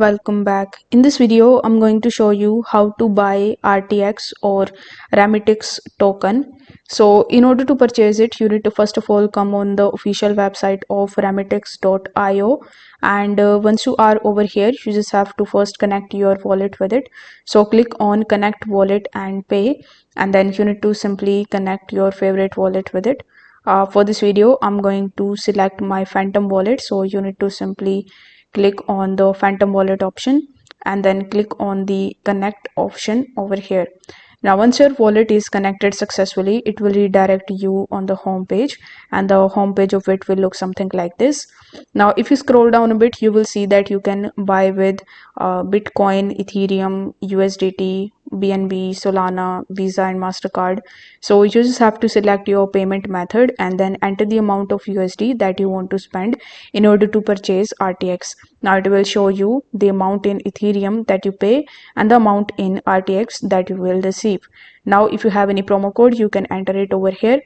welcome back. In this video, I'm going to show you how to buy RTX or Remittix token. So in order to purchase it, you need to first of all come on the official website of remittix.io, and once you are over here, you just have to first connect your wallet with it. So click on connect wallet and pay, and then you need to simply connect your favorite wallet with it. For this video, I'm going to select my Phantom wallet, so you need to simply click on the Phantom wallet option and then click on the connect option over here. Now once your wallet is connected successfully, it will redirect you on the home page, and the home page of it will look something like this. Now if you scroll down a bit, you will see that you can buy with Bitcoin, Ethereum, USDT, BNB, Solana, Visa and MasterCard. So you just have to select your payment method and then enter the amount of USD that you want to spend in order to purchase RTX. Now it will show you the amount in Ethereum that you pay and the amount in RTX that you will receive. Now if you have any promo code, you can enter it over here.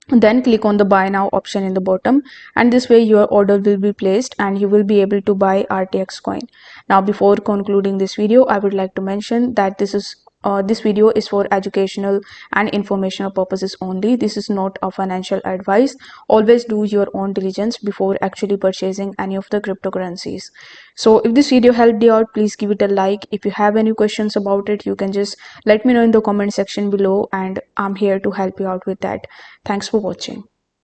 Then click on the buy now option in the bottom, and this way your order will be placed and you will be able to buy RTX coin. Now before concluding this video, I would like to mention that this video is for educational and informational purposes only. This is not a financial advice. Always do your own diligence before actually purchasing any of the cryptocurrencies. So if this video helped you out, please give it a like. If you have any questions about it, you can just let me know in the comment section below, and I'm here to help you out with that. Thanks for watching.